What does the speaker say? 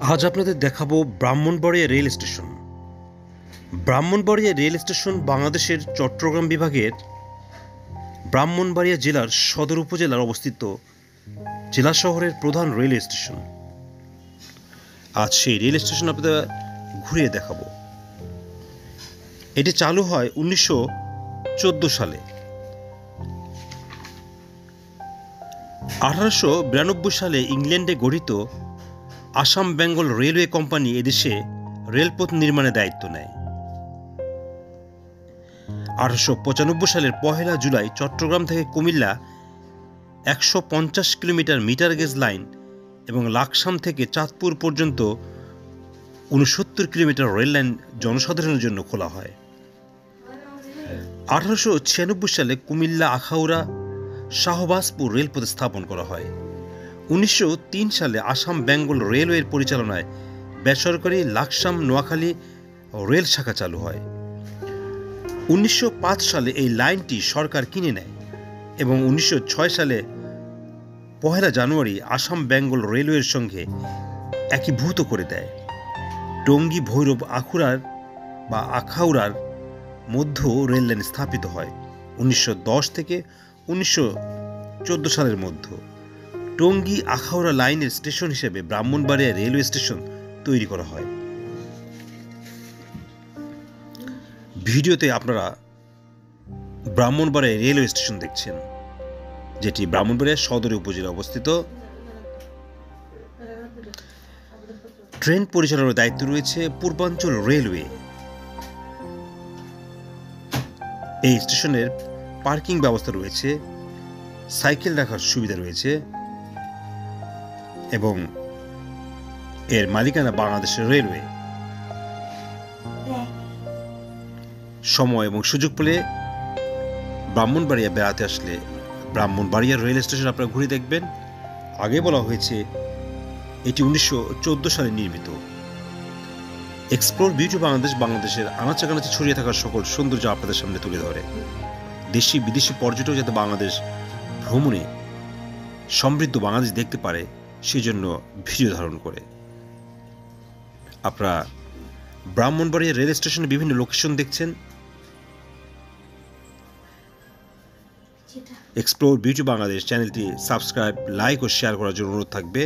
আজ আপনাদের দেখাবো Brahmanbaria rail station. Brahmanbaria rail station বাংলাদেশের চট্টগ্রাম বিভাগের ব্রাহ্মণবাড়িয়া জেলার সদর উপজেলার অবস্থিত জেলা শহরের প্রধান রেল স্টেশন। আজ সেই রেল স্টেশন আপনাদের ঘুরিয়ে দেখাবো। এটি চালু হয় 1914 সালে। 1892 সালে ইংল্যান্ডে গঠিত আসাম বেঙ্গল রেলওয়ে কোম্পানি এদেশে রেলপথ নির্মাণের দায়িত্ব নেয়। 1895 সালের 1 জুলাই চট্টগ্রাম থেকে Comilla 150 kilometre metre gauge line এবং লাকসাম থেকে চাঁদপুর পর্যন্ত 69 কিলোমিটার রেল লাইন জনসাধারণের জন্য খোলা হয়। 1896 সালে কুমিল্লা আখাউড়া শাহবাজপুর রেলপথ স্থাপন করা হয়। 1903 সালে আসাম বেঙ্গল রেলওয়ের পরিচালনায় বেসরকারি লাকসাম নোয়াখালী রেল শাখা চালু হয়। 1905 সালে এই লাইনটি সরকার কিনে নেয় এবং 1906 সালে 1 জানুয়ারি আসাম বেঙ্গল রেলওয়ের সঙ্গে একীভূত করে দেয়। টঙ্গী ভৈরব আখাউড়ার মধ্য রেল লাইন স্থাপিত হয় 1910 থেকে 1914 সালের মধ্যে। টঙ্গী আখাউড়া লাইনের স্টেশন হিসেবে ব্রাহ্মণবাড়িয়া রেলওয়ে স্টেশন তৈরি করা হয়। ভিডিওতে আপনারা ব্রাহ্মণবাড়িয়া রেলওয়ে স্টেশন দেখছেন, যেটি ব্রাহ্মণবাড়িয়া সদর উপজেলায় অবস্থিত। ট্রেন পরিচালনার দায়িত্ব রয়েছে পূর্বাঞ্চল রেলওয়ে। এই স্টেশনের পার্কিং ব্যবস্থা রয়েছে, সাইকেল রাখার সুবিধা রয়েছে এবং এর মালিকানা বাংলাদেশের রেলওয়ে। সময় এবং সুযোগ পেলে ব্রাহ্মণবাড়িয়া বেড়াতে আসলে ব্রাহ্মণবাড়িয়া রেল স্টেশন আপনারা ঘুরে দেখবেন। আগে বলা হয়েছে এটি 1914 সালে নির্মিত। এক্সপ্লোর বিউটি বাংলাদেশ বাংলাদেশের আনাচে ছড়িয়ে থাকার সকল সৌন্দর্য আপনাদের সামনে তুলে ধরে। দেশি বিদেশি পর্যটক যাতে বাংলাদেশ ভ্রমণে সমৃদ্ধ বাংলাদেশ দেখতে পারে সেজন্য ভিডিও ধারণ করে। আপনারা ব্রাহ্মণবাড়িয়া রেল স্টেশনে বিভিন্ন লোকেশন দেখছেন। এক্সপ্লোর বিউটি বাংলাদেশ চ্যানেলটি সাবস্ক্রাইব, লাইক ও শেয়ার করার জন্য অনুরোধ থাকবে।